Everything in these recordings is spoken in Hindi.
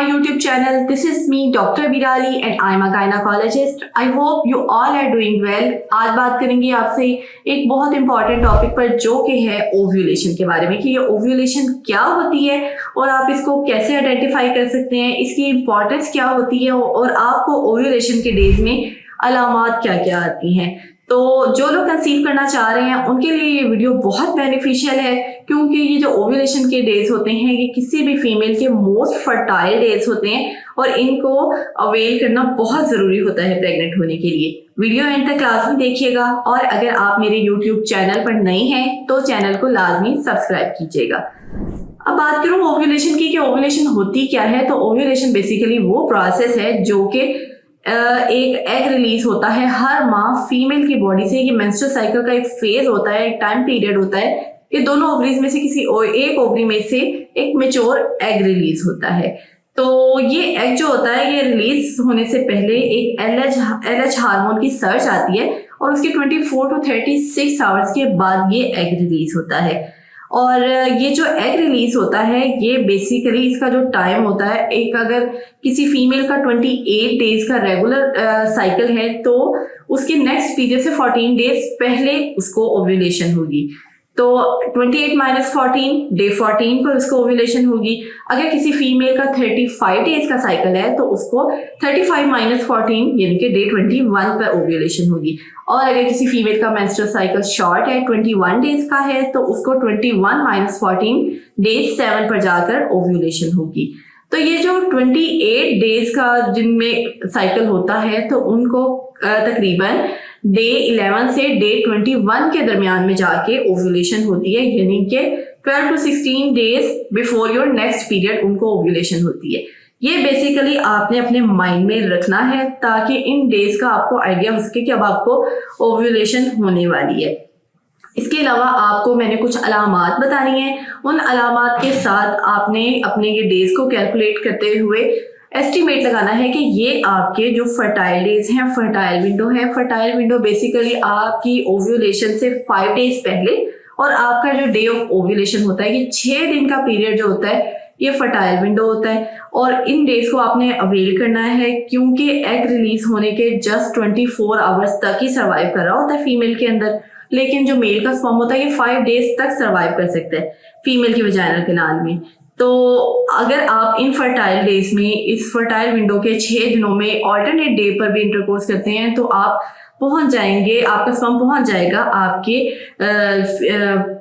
my YouTube channel. This is me, Dr. Virali, and I'm a gynecologist. I hope you all are doing well. आज बात करेंगे आपसे एक बहुत इंपॉर्टेंट टॉपिक पर जो कि है ओव्यूलेशन के बारे में कि ये ओव्यूलेशन क्या होती है और आप इसको कैसे आइडेंटिफाई कर सकते हैं, इसकी इंपॉर्टेंस क्या होती है और आपको ओव्यूलेशन के डेज में अलामात क्या क्या आती हैं। तो जो लोग कंसीव करना चाह रहे हैं उनके लिए ये वीडियो बहुत बेनिफिशियल है, क्योंकि ये जो ओव्यूलेशन के डेज होते हैं ये किसी भी फीमेल के मोस्ट फर्टाइल डेज होते हैं और इनको अवेल करना बहुत ज़रूरी होता है प्रेग्नेंट होने के लिए। वीडियो एंड तक लाजमी देखिएगा और अगर आप मेरे यूट्यूब चैनल पर नए हैं तो चैनल को लाजमी सब्सक्राइब कीजिएगा। अब बात करूँ ओव्यूलेशन की कि ओव्यूलेशन होती क्या है, तो ओव्यूलेशन बेसिकली वो प्रोसेस है जो कि एक एग रिलीज होता है हर माह फीमेल की बॉडी से। ये मेंस्ट्रुअल साइकिल का एक फेज होता है, एक टाइम पीरियड होता है कि दोनों ओवरीज में से किसी एक ओवरी में से एक मेच्योर एग रिलीज होता है। तो ये एग जो होता है ये रिलीज होने से पहले एक एलएच हार्मोन की सर्च आती है और उसके 24 to 36 आवर्स के बाद ये एग रिलीज होता है। और ये जो एग रिलीज होता है ये बेसिकली इसका जो टाइम होता है, एक अगर किसी फीमेल का 28 डेज का रेगुलर साइकिल है तो उसके नेक्स्ट पीरियड से 14 डेज पहले उसको ओव्यूलेशन होगी। तो 28 - 14 डे 14 पर उसको ओव्यूलेशन होगी। अगर किसी फीमेल का 35 डेज का साइकिल है तो उसको 35 - 14 यानी कि डे 21 पर ओव्यूलेशन होगी। और अगर किसी फीमेल का मेंस्ट्रुअल साइकिल शॉर्ट है 21 डेज का है तो उसको 21 - 14 डे 7 पर जाकर ओव्यूलेशन होगी। तो ये जो 28 डेज का जिनमें साइकिल होता है तो उनको तकरीबन डे 11 से डे 21 के दरमियान में जाके ओव्यूलेशन होती है, यानी कि 12 to 16 days before your next period उनको ओव्यूलेशन होती है। ये बेसिकली आपने अपने माइंड में रखना है ताकि इन डेज का आपको आइडिया हो सके कि अब आपको ओव्यूलेशन होने वाली है। इसके अलावा आपको मैंने कुछ अलामात बतानी है, उन अलामात के साथ आपने अपने ये डेज को कैलकुलेट करते हुए एस्टिमेट लगाना है कि ये आपके जो फर्टाइल डेज हैं, फर्टाइल विंडो है। फर्टाइल विंडो बेसिकली आपकी ओव्यूलेशन से 5 डेज पहले और आपका जो डे ऑफ ओव्यूलेशन होता है ये 6 दिन का पीरियड जो होता है ये फर्टाइल विंडो होता है। और इन डेज को आपने अवेल करना है क्योंकि एग रिलीज होने के जस्ट 24 आवर्स तक ही सर्वाइव कर रहा होता है फीमेल के अंदर, लेकिन जो मेल का स्पर्म होता है ये 5 डेज तक सर्वाइव कर सकता है फीमेल की वजाइनल कैनाल में। तो अगर आप इन फर्टाइल डेज में इस फर्टाइल विंडो के 6 दिनों में ऑल्टरनेट डे पर भी इंटरकोर्स करते हैं तो आप पहुंच जाएंगे, आपका स्पर्म पहुंच जाएगा आपके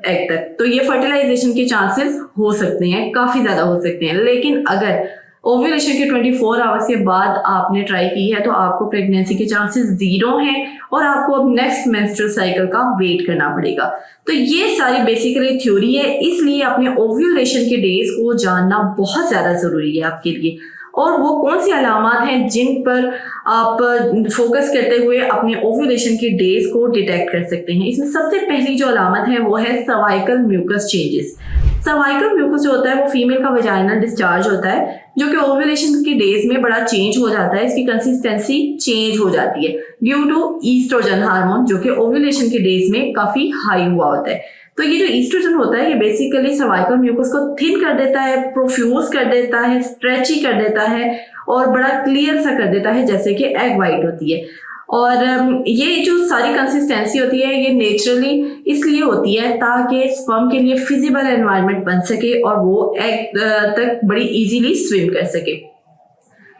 एग तक। तो ये फर्टिलाइजेशन के चांसेस हो सकते हैं, काफ़ी ज़्यादा हो सकते हैं। लेकिन अगर ओव्यूलेशन के 24 आवर्स के बाद आपने ट्राई की है तो आपको प्रेगनेंसी के चांसेस 0 हैं और आपको अब नेक्स्ट मेंस्ट्रुअल साइकिल का वेट करना पड़ेगा। तो ये सारी बेसिकली थ्योरी है, इसलिए अपने ओव्यूलेशन के डेज को जानना बहुत ज़्यादा ज़रूरी है आपके लिए। और वो कौन सी अलामात हैं जिन पर आप फोकस करते हुए अपने ओव्यूलेशन के डेज को डिटेक्ट कर सकते हैं। इसमें सबसे पहली जो अलामत है वो है cervical mucus changes. Cervical mucus जो होता है वो फीमेल का वजाइनल डिस्चार्ज होता है जो कि ओव्यूलेशन के डेज में बड़ा चेंज हो जाता है, इसकी कंसिस्टेंसी चेंज हो जाती है ड्यू टू ईस्ट्रोजन हार्मोन जो कि ओव्यूलेशन के डेज में काफ़ी हाई हुआ होता है। तो ये जो ईस्ट्रोजन होता है ये बेसिकली सर्वाइकल म्यूकस को थिन कर देता है, प्रोफ्यूज कर देता है, स्ट्रेची कर देता है और बड़ा क्लियर सा कर देता है जैसे कि एग वाइट होती है। और ये जो सारी कंसिस्टेंसी होती है ये नेचुरली इसलिए होती है ताकि स्पर्म के लिए फिजिबल एनवायरनमेंट बन सके और वो एग तक बड़ी इजीली स्विम कर सके।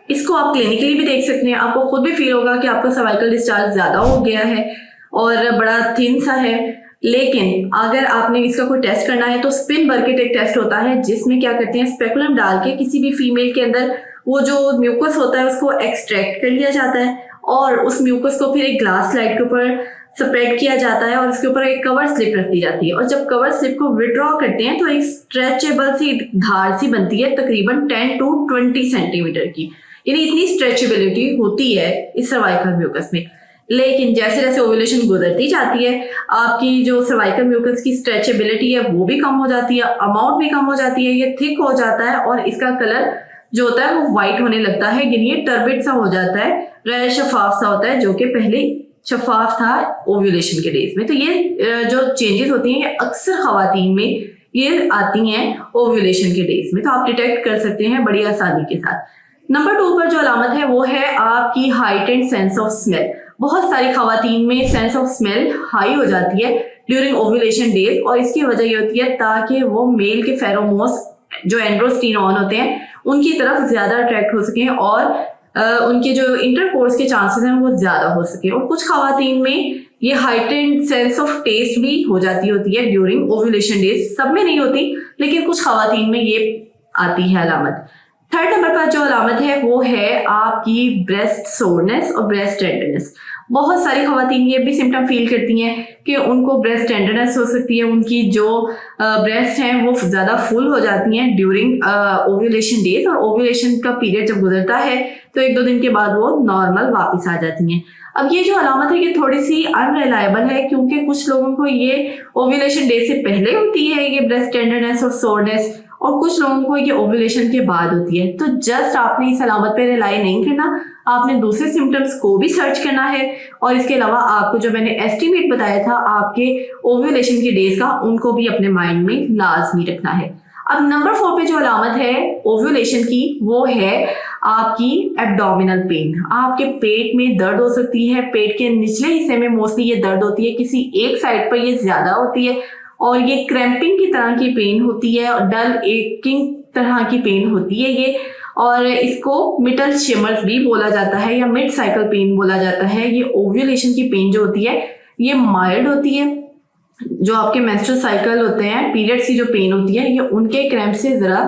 इसको आप क्लिनिकली भी देख सकते हैं, आपको खुद भी फील होगा कि आपका सर्वाइकल डिस्चार्ज ज़्यादा हो गया है और बड़ा थिन सा है। लेकिन अगर आपने इसका कोई टेस्ट करना है तो स्पिन बर्केट एक टेस्ट होता है जिसमें क्या करते हैं स्पेकुलम डाल के किसी भी फीमेल के अंदर वो जो म्यूकस होता है उसको एक्सट्रैक्ट कर लिया जाता है और उस म्यूकस को फिर एक ग्लास स्लाइड के ऊपर स्प्रेड किया जाता है और उसके ऊपर एक कवर स्लिप रख दी जाती है। और जब कवर स्लिप को विड्रॉ करते हैं तो एक स्ट्रेचेबल सी धार सी बनती है तकरीबन 10 to 20 सेंटीमीटर की, यानी इतनी स्ट्रेचेबिलिटी होती है इस सर्वाइकल म्यूकस में। लेकिन जैसे जैसे ओव्यूलेशन गुजरती जाती है आपकी जो सर्वाइकल म्यूकस की स्ट्रेचेबिलिटी है वो भी कम हो जाती है, अमाउंट भी कम हो जाती है, ये थिक हो जाता है और इसका कलर जो होता है वो वाइट होने लगता है, यानी ये टर्बिड सा हो जाता है, गैर शफाफ सा होता है जो कि पहले शफाफ था ओव्यूलेशन के डेज में। तो ये जो चेंजेस होती हैं ये अक्सर खवातीन में ये आती हैं ओव्यूलेशन के डेज में, तो आप डिटेक्ट कर सकते हैं बड़ी आसानी के साथ। नंबर 2 पर जो अलामत है वो है आपकी हाइटेंड सेंस ऑफ स्मेल। बहुत सारी खवातीन में सेंस ऑफ स्मेल हाई हो जाती है ड्यूरिंग ओव्यूलेशन डेज, और इसकी वजह ये होती है ताकि वो मेल के फेरोमोन्स जो एंड्रोस्टेरोन होते हैं उनकी तरफ ज्यादा अट्रैक्ट हो सकें और उनके जो इंटरकोर्स के चांसेस हैं वो ज्यादा हो सके। और कुछ खवातीन में ये हाइटेंड सेंस ऑफ टेस्ट भी हो जाती होती है ड्यूरिंग ओव्यूलेशन डेज, सब में नहीं होती लेकिन कुछ खवातीन में ये आती है अलामत। थर्ड नंबर पर जो अलामत है वो है आपकी ब्रेस्ट सोरनेस और ब्रेस्ट टेंडरनेस। बहुत सारी खवातीन ये भी सिम्टम फील करती हैं कि उनको ब्रेस्ट टेंडरनेस हो सकती है, उनकी जो ब्रेस्ट हैं वो ज़्यादा फुल हो जाती हैं ड्यूरिंग ओव्यूलेशन डेज, और ओव्यूलेशन का पीरियड जब गुजरता है तो 1-2 दिन के बाद वो नॉर्मल वापस आ जाती हैं। अब ये जो अलामत है ये थोड़ी सी अनरिलायबल है क्योंकि कुछ लोगों को ये ओव्यूलेशन डे से पहले होती है ये ब्रेस्ट टेंडरनेस और सोरनेस, और कुछ लोगों को ये ओव्यूलेशन के बाद होती है। तो जस्ट आपने इस अलामत पे रिलाई नहीं करना, आपने दूसरे सिम्टम्स को भी सर्च करना है, और इसके अलावा आपको जो मैंने एस्टिमेट बताया था आपके ओव्यूलेशन के डेज का, उनको भी अपने माइंड में लाजमी रखना है। अब नंबर 4 पे जो अलामत है ओव्यूलेशन की वो है आपकी एब्डोमिनल पेन। आपके पेट में दर्द हो सकती है, पेट के निचले हिस्से में मोस्टली ये दर्द होती है, किसी एक साइड पर ये ज्यादा होती है और ये क्रैम्पिंग की तरह की पेन होती है और डल एकिंग तरह की पेन होती है ये, और इसको मिडल शिमर्स भी बोला जाता है या मिड साइकिल पेन बोला जाता है। ये ओव्यूलेशन की पेन जो होती है ये माइल्ड होती है, जो आपके मेंस्ट्रुअल साइकिल होते हैं पीरियड्स की जो पेन होती है ये उनके क्रैम्प से जरा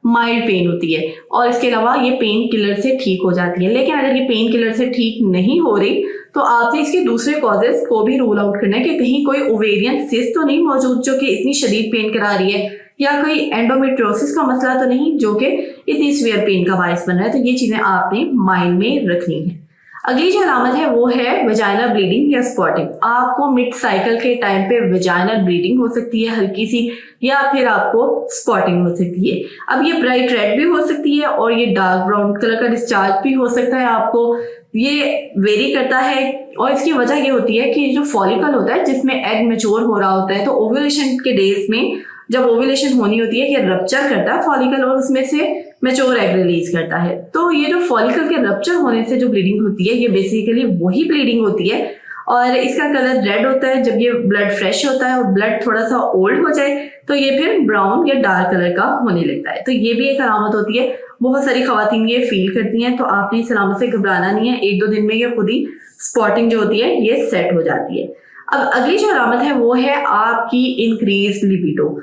माइल्ड पेन होती है, और इसके अलावा ये पेन किलर से ठीक हो जाती है। लेकिन अगर ये पेन किलर से ठीक नहीं हो रही तो आपने इसके दूसरे कॉजेस को भी रूल आउट करना है कि कहीं कोई ओवेरियन सिस्ट तो नहीं मौजूद जो कि इतनी शदीद पेन करा रही है, या कोई एंडोमेट्रियोसिस का मसला तो नहीं जो कि इतनी सीवियर पेन का बायस बन रहा है। तो ये चीजें आपने माइंड में रखनी है। अगली जो अलामत है वो है वेजाइनल ब्लीडिंग या स्पॉटिंग। आपको मिड साइकिल के टाइम पे वेजाइनल ब्लीडिंग हो सकती है हल्की सी, या फिर आपको स्पॉटिंग हो सकती है। अब ये ब्राइट रेड भी हो सकती है और ये डार्क ब्राउन कलर का डिस्चार्ज भी हो सकता है आपको, ये वेरी करता है। और इसकी वजह ये होती है कि जो फॉलिकल होता है जिसमें एग मैच्योर हो रहा होता है, तो ओव्यूलेशन के डेज में जब ओव्यूलेशन होनी होती है ये रप्चर करता है फॉलिकल और उसमें से मैच्योर एग रिलीज करता है। तो ये जो फॉलिकल के रप्चर होने से जो ब्लीडिंग होती है ये बेसिकली वही ब्लीडिंग होती है, और इसका कलर रेड होता है जब ये ब्लड फ्रेश होता है, और ब्लड थोड़ा सा ओल्ड हो जाए तो ये फिर ब्राउन या डार्क कलर का होने लगता है। तो ये भी एक अलामत होती है, बहुत सारी खवातीन ये फील करती हैं, तो आपने इस अलामत से घबराना नहीं है। 1-2 दिन में ये खुद ही स्पॉटिंग जो होती है ये सेट हो जाती है। अब अगली जो अलामत है वो है आपकी इंक्रीज लिबिडो।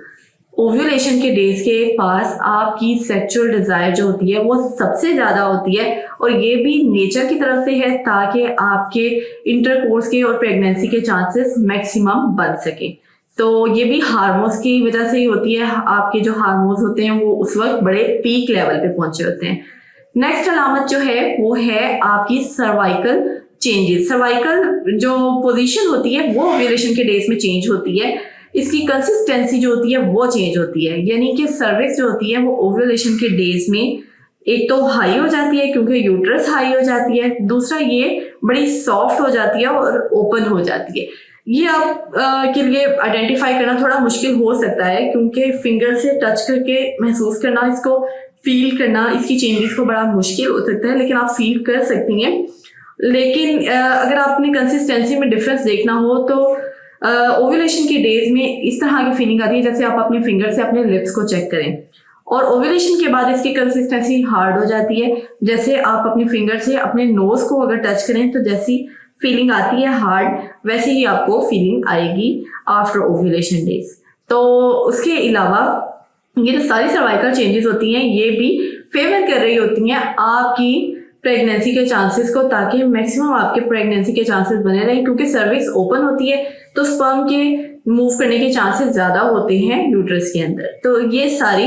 ओव्यूलेशन के डेज के पास आपकी सेक्सुअल डिजायर जो होती है वो सबसे ज्यादा होती है, और ये भी नेचर की तरफ से है ताकि आपके इंटरकोर्स के और प्रेगनेंसी के चांसेस मैक्सिमम बन सके। तो ये भी हार्मोन्स की वजह से ही होती है, आपके जो हार्मोन्स होते हैं वो उस वक्त बड़े पीक लेवल पे पहुंचे होते हैं। नेक्स्ट अलामत जो है वो है आपकी सर्वाइकल चेंजेस। सर्वाइकल जो पोजीशन होती है वो ओव्यूलेशन के डेज में चेंज होती है, इसकी कंसिस्टेंसी जो होती है वो चेंज होती है, यानी कि सर्विक्स जो होती है वो ओव्यूलेशन के डेज में एक तो हाई हो जाती है क्योंकि यूट्रस हाई हो जाती है, दूसरा ये बड़ी सॉफ्ट हो जाती है और ओपन हो जाती है। ये आप के लिए आइडेंटिफाई करना थोड़ा मुश्किल हो सकता है क्योंकि फिंगर से टच करके महसूस करना, इसको फील करना, इसकी चेंजेस को बड़ा मुश्किल हो सकता है, लेकिन आप फील कर सकती हैं। लेकिन अगर आपने कंसिस्टेंसी में डिफरेंस देखना हो तो ओव्यूलेशन के डेज में इस तरह की फीलिंग आती है जैसे आप अपने फिंगर से अपने लिप्स को चेक करें, और ओव्यूलेशन के बाद इसकी कंसिस्टेंसी हार्ड हो जाती है। जैसे आप अपने फिंगर से अपने नोज को अगर टच करें तो जैसी फीलिंग आती है हार्ड, वैसे ही आपको फीलिंग आएगी आफ्टर ओव्यूलेशन डेज। तो उसके अलावा ये जो सारी सर्वाइकल चेंजेस होती हैं ये भी फेवर कर रही होती हैं आपकी प्रेगनेंसी के चांसेस को, ताकि मैक्सिमम आपके प्रेगनेंसी के चांसेस बने रहें, क्योंकि सर्विक्स ओपन होती है तो स्पर्म के मूव करने के चांसेस ज्यादा होते हैं यूट्रस के अंदर। तो ये सारी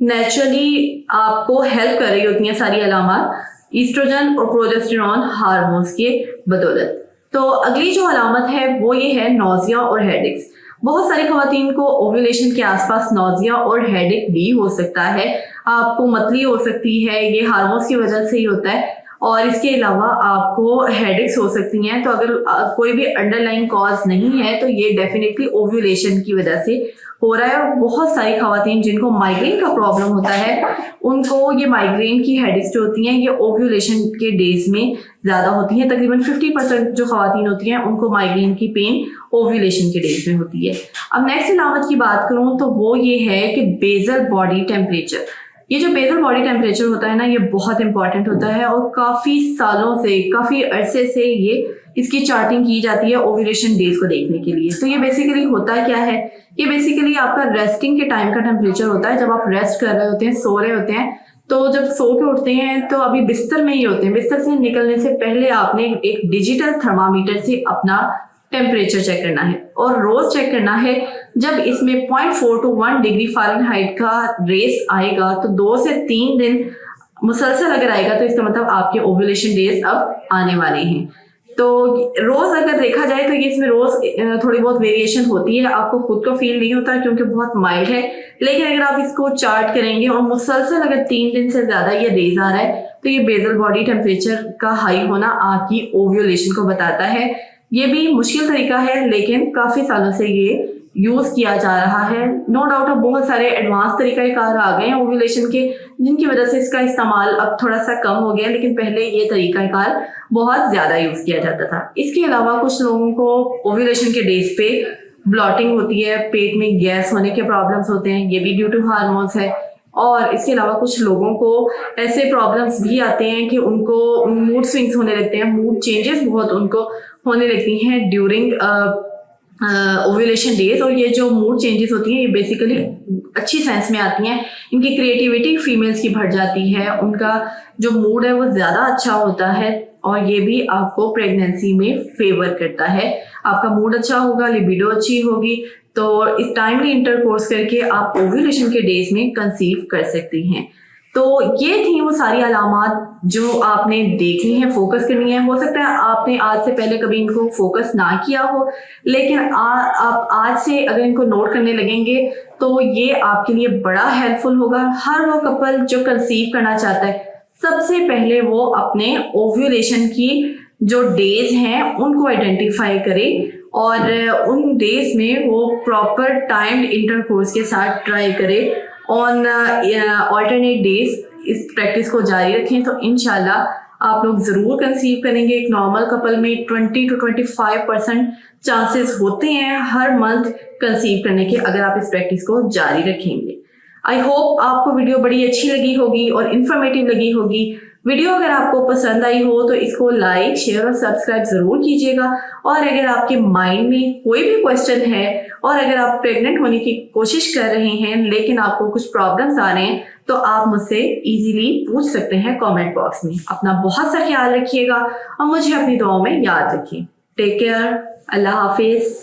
नेचुरली आपको हेल्प कर रही होती हैं सारी अलामत ईस्ट्रोजन और प्रोजेस्टेरॉन हार्मोन्स के बदौलत। तो अगली जो अलामत है वो ये है नोजिया और हेडेक्स। बहुत सारी खवातीन को ओव्यूलेशन के आसपास नोजिया और हेडेक भी हो सकता है, आपको मतली हो सकती है, ये हार्मोन्स की वजह से ही होता है। और इसके अलावा आपको हेडेक्स हो सकती हैं। तो अगर कोई भी अंडरलाइन कॉज नहीं है तो ये डेफिनेटली ओव्यूलेशन की वजह से हो रहा है। और बहुत सारी खवातीन जिनको माइग्रेन का प्रॉब्लम होता है उनको ये माइग्रेन की हेडेक्स जो होती हैं ये ओव्यूलेशन के डेज में ज़्यादा होती हैं। तकरीबन 50% जो खवातीन होती हैं उनको माइग्रेन की पेन ओव्यूलेशन के डेज में होती है। अब नेक्स्ट अलामत की बात करूँ तो वो ये है कि बेसल बॉडी टेम्परेचर। ये जो बेसल बॉडी टेम्परेचर होता है ना ये बहुत इंपॉर्टेंट होता है और काफ़ी सालों से, काफ़ी अरसे से ये इसकी चार्टिंग की जाती है ओव्यूलेशन डेज को देखने के लिए। तो ये बेसिकली होता क्या है, ये बेसिकली आपका रेस्टिंग के टाइम का टेम्परेचर होता है। जब आप रेस्ट कर रहे होते हैं, सो रहे होते हैं, तो जब सो के उठते हैं तो अभी बिस्तर में ही होते हैं, बिस्तर से निकलने से पहले आपने एक डिजिटल थर्मामीटर से अपना टेम्परेचर चेक करना है और रोज चेक करना है। जब इसमें 0.4 to 1 डिग्री फ़ारेनहाइट का रेस आएगा तो 2 से 3 दिन मुसलसल अगर आएगा तो इसका मतलब आपके ओव्यूलेशन डेज अब आने वाले हैं। तो रोज अगर देखा जाए तो ये इसमें रोज थोड़ी बहुत वेरिएशन होती है, आपको खुद को फील नहीं होता क्योंकि बहुत माइल्ड है। लेकिन अगर आप इसको चार्ट करेंगे और मुसलसल अगर 3 दिन से ज्यादा ये डेज आ रहा है तो ये बेसल बॉडी टेम्परेचर का हाई होना आपकी ओव्यूलेशन को बताता है। ये भी मुश्किल तरीका है लेकिन काफी सालों से ये यूज किया जा रहा है। नो डाउट अब बहुत सारे एडवांस तरीकाकार आ गए हैं ओव्यूलेशन के जिनकी वजह से इसका इस्तेमाल अब थोड़ा सा कम हो गया, लेकिन पहले ये तरीकाकार बहुत ज्यादा यूज किया जाता था। इसके अलावा कुछ लोगों को ओव्यूलेशन के डेज पे ब्लॉटिंग होती है, पेट में गैस होने के प्रॉब्लम्स होते हैं, ये भी ड्यू टू हार्मोन्स है। और इसके अलावा कुछ लोगों को ऐसे प्रॉब्लम्स भी आते हैं कि उनको मूड स्विंग्स होने लगते हैं, मूड चेंजेस बहुत उनको होने लगती हैं ड्यूरिंग ओव्यूलेशन डेज। और ये जो मूड चेंजेस होती हैं ये बेसिकली अच्छी सेंस में आती हैं, इनकी क्रिएटिविटी फीमेल्स की बढ़ जाती है, उनका जो मूड है वो ज़्यादा अच्छा होता है और ये भी आपको प्रेगनेंसी में फेवर करता है। आपका मूड अच्छा होगा, लिबिडो अच्छी होगी, तो इस टाइमली इंटरकोर्स करके आप ओव्यूलेशन के डेज में कंसीव कर सकती हैं। तो ये थी वो सारी अलामात जो आपने देखनी है, फोकस करनी है। हो सकता है आपने आज से पहले कभी इनको फोकस ना किया हो, लेकिन आप आज से अगर इनको नोट करने लगेंगे तो ये आपके लिए बड़ा हेल्पफुल होगा। हर वो कपल जो कंसीव करना चाहता है सबसे पहले वो अपने ओव्यूलेशन की जो डेज हैं उनको आइडेंटिफाई करे और उन डेज में वो प्रॉपर टाइम्ड इंटरकोर्स के साथ ट्राई करे ऑन ऑल्टरनेट डेज। इस प्रैक्टिस को जारी रखें तो इंशाल्लाह आप लोग ज़रूर कंसीव करेंगे। एक नॉर्मल कपल में 20 to 25% चांसेस होते हैं हर मंथ कंसीव करने के, अगर आप इस प्रैक्टिस को जारी रखेंगे। आई होप आपको वीडियो बड़ी अच्छी लगी होगी और इन्फॉर्मेटिव लगी होगी। वीडियो अगर आपको पसंद आई हो तो इसको लाइक, शेयर और सब्सक्राइब ज़रूर कीजिएगा। और अगर आपके माइंड में कोई भी क्वेश्चन है और अगर आप प्रेग्नेंट होने की कोशिश कर रहे हैं लेकिन आपको कुछ प्रॉब्लम्स आ रहे हैं तो आप मुझसे इजीली पूछ सकते हैं कमेंट बॉक्स में। अपना बहुत सा ख्याल रखिएगा और मुझे अपनी दुआओं में याद रखिए। टेक केयर, अल्लाह हाफिज़।